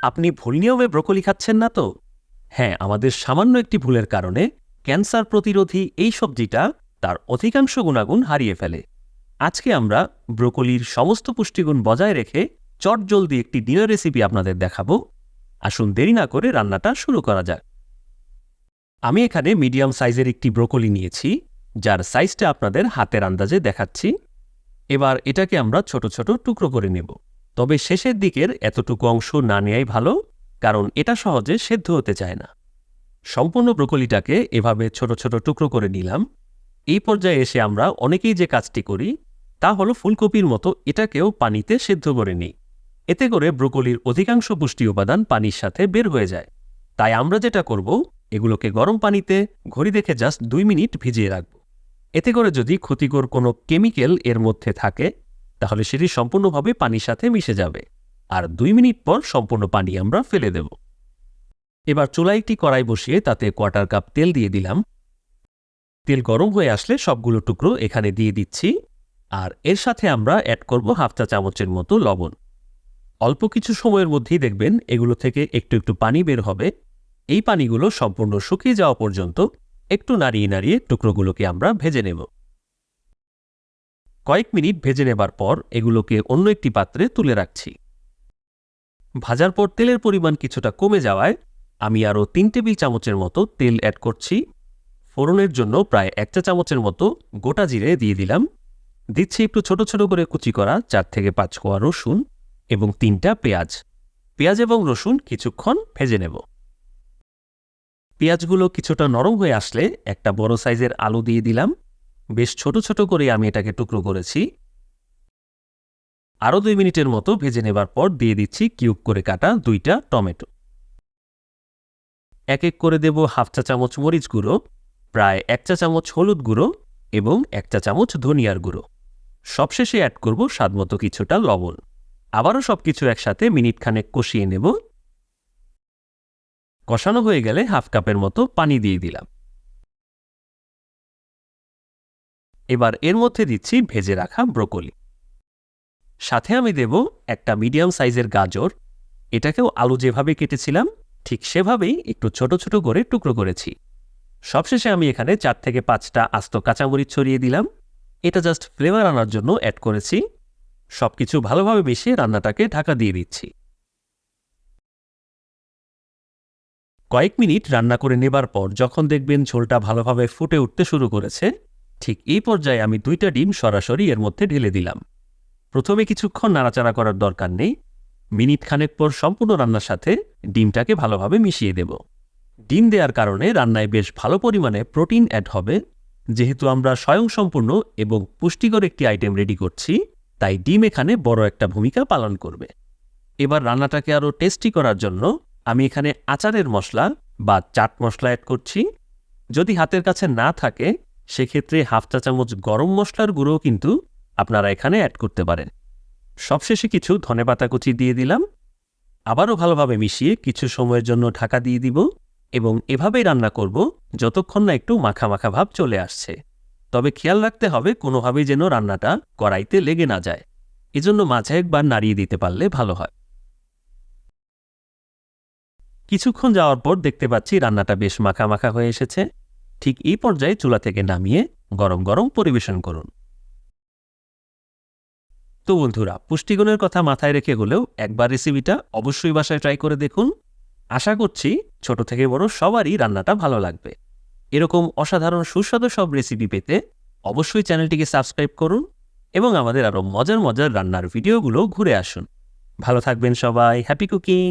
আপনি ভুল নিয়মে ব্রোকলি খাচ্ছেন না তো? হ্যাঁ, আমাদের সামান্য একটি ভুলের কারণে ক্যান্সার প্রতিরোধী এই সবজিটা তার অধিকাংশ গুণাগুণ হারিয়ে ফেলে। আজকে আমরা ব্রোকলির সমস্ত পুষ্টিগুণ বজায় রেখে চটজলদি একটি ডিনার রেসিপি আপনাদের দেখাবো। আসুন দেরি না করে রান্নাটা শুরু করা যাক। আমি এখানে মিডিয়াম সাইজের একটি ব্রোকলি নিয়েছি, যার সাইজটা আপনাদের হাতের আন্দাজে দেখাচ্ছি। এবার এটাকে আমরা ছোট ছোট টুকরো করে নেব, তবে শেষের দিকের এতটুকু অংশ না নেয়াই ভালো, কারণ এটা সহজে সেদ্ধ হতে চায় না। সম্পূর্ণ ব্রোকলিটাকে এভাবে ছোট ছোট টুকরো করে নিলাম। এই পর্যায়ে এসে আমরা অনেকেই যে কাজটি করি তা হলো ফুলকপির মতো এটাকেও পানিতে সেদ্ধ করে নিই। এতে করে ব্রোকলির অধিকাংশ পুষ্টি উপাদান পানির সাথে বের হয়ে যায়। তাই আমরা যেটা করব, এগুলোকে গরম পানিতে ঘড়ি দেখে জাস্ট 2 মিনিট ভিজিয়ে রাখব। এতে করে যদি ক্ষতিকর কোনো কেমিক্যাল এর মধ্যে থাকে তাহলে সেটি সম্পূর্ণভাবে পানির সাথে মিশে যাবে, আর 2 মিনিট পর সম্পূর্ণ পানি আমরা ফেলে দেব। এবার চুলায় একটি কড়াই বসিয়ে তাতে 1/4 কাপ তেল দিয়ে দিলাম। তেল গরম হয়ে আসলে সবগুলো টুকরো এখানে দিয়ে দিচ্ছি, আর এর সাথে আমরা অ্যাড করব 1/2 চা চামচের মতো লবণ। অল্প কিছু সময়ের মধ্যেই দেখবেন এগুলো থেকে একটু একটু পানি বের হবে। এই পানিগুলো সম্পূর্ণ শুকিয়ে যাওয়া পর্যন্ত একটু নাড়িয়ে নাড়িয়ে টুকরোগুলোকে আমরা ভেজে নেব। কয়েক মিনিট ভেজে নেবার পর এগুলোকে অন্য একটি পাত্রে তুলে রাখছি। ভাজার পর তেলের পরিমাণ কিছুটা কমে যাওয়ায় আমি আরও 3 টেবিল চামচের মতো তেল অ্যাড করছি। ফোড়নের জন্য প্রায় 1 চা চামচের মতো গোটা জিরে দিয়ে দিলাম। দিচ্ছি একটু ছোট ছোট করে কুচি করা 4 থেকে 5 কোয়া রসুন এবং 3টা পেঁয়াজ। পেঁয়াজ এবং রসুন কিছুক্ষণ ভেজে নেব। পেঁয়াজগুলো কিছুটা নরম হয়ে আসলে একটা বড় সাইজের আলু দিয়ে দিলাম। বেশ ছোট ছোট করে আমি এটাকে টুকরো করেছি। আরও 2 মিনিটের মতো ভেজে নেবার পর দিয়ে দিচ্ছি কিউব করে কাটা 2টা টমেটো। এক এক করে দেব 1/2 চা চামচ মরিচ গুঁড়ো, প্রায় 1 চা চামচ হলুদ গুঁড়ো এবং 1 চা চামচ ধনিয়ার গুঁড়ো। সবশেষে অ্যাড করব স্বাদমতো কিছুটা লবণ। আবারও সবকিছু একসাথে মিনিট খানেক কষিয়ে নেব। কষানো হয়ে গেলে 1/2 কাপের মতো পানি দিয়ে দিলাম। এবার এর মধ্যে দিচ্ছি ভেজে রাখা ব্রোকলি। সাথে আমি দেব একটা মিডিয়াম সাইজের গাজর। এটাকেও আলু যেভাবে কেটেছিলাম ঠিক সেভাবেই একটু ছোট ছোট করে টুকরো করেছি। সবশেষে আমি এখানে 4 থেকে 5টা আস্ত কাঁচামরিচ ছড়িয়ে দিলাম। এটা জাস্ট ফ্লেভার আনার জন্য অ্যাড করেছি। সবকিছু ভালোভাবে মিশিয়ে রান্নাটাকে ঢাকা দিয়ে দিচ্ছি। কয়েক মিনিট রান্না করে নেবার পর যখন দেখবেন ঝোলটা ভালোভাবে ফুটে উঠতে শুরু করেছে, ঠিক এই পর্যায়ে আমি 2টা ডিম সরাসরি এর মধ্যে ঢেলে দিলাম। প্রথমে কিছুক্ষণ নাড়াচাড়া করার দরকার নেই। মিনিট খানেক পর সম্পূর্ণ রান্নার সাথে ডিমটাকে ভালোভাবে মিশিয়ে দেব। ডিম দেওয়ার কারণে রান্নায় বেশ ভালো পরিমাণে প্রোটিন অ্যাড হবে। যেহেতু আমরা স্বয়ংসম্পূর্ণ এবং পুষ্টিকর একটি আইটেম রেডি করছি, তাই ডিম এখানে বড় একটা ভূমিকা পালন করবে। এবার রান্নাটাকে আরও টেস্টি করার জন্য আমি এখানে আচারের মশলা বা চাট মশলা অ্যাড করছি। যদি হাতের কাছে না থাকে সেক্ষেত্রে 1/2 চা চামচ গরম মশলার গুঁড়োও কিন্তু আপনারা এখানে অ্যাড করতে পারেন। সবশেষে কিছু ধনেপাতা কুচি দিয়ে দিলাম। আবারও ভালোভাবে মিশিয়ে কিছু সময়ের জন্য ঢাকা দিয়ে দিব এবং এভাবেই রান্না করব যতক্ষণ না একটু মাখা মাখা ভাব চলে আসছে। তবে খেয়াল রাখতে হবে কোনোভাবেই যেন রান্নাটা কড়াইতে লেগে না যায়। এজন্য মাঝে একবার নাড়িয়ে দিতে পারলে ভালো হয়। কিছুক্ষণ যাওয়ার পর দেখতে পাচ্ছি রান্নাটা বেশ মাখা মাখা হয়ে এসেছে। ঠিক এই পর্যায়ে চুলা থেকে নামিয়ে গরম গরম পরিবেশন করুন। তো বন্ধুরা, পুষ্টিগুণের কথা মাথায় রেখে হলেও একবার রেসিপিটা অবশ্যই বাসায় ট্রাই করে দেখুন। আশা করছি ছোট থেকে বড় সবারই রান্নাটা ভালো লাগবে। এরকম অসাধারণ সুস্বাদু সব রেসিপি পেতে অবশ্যই চ্যানেলটিকে সাবস্ক্রাইব করুন এবং আমাদের আরও মজার মজার রান্নার ভিডিওগুলো ঘুরে আসুন। ভালো থাকবেন সবাই। Happy cooking.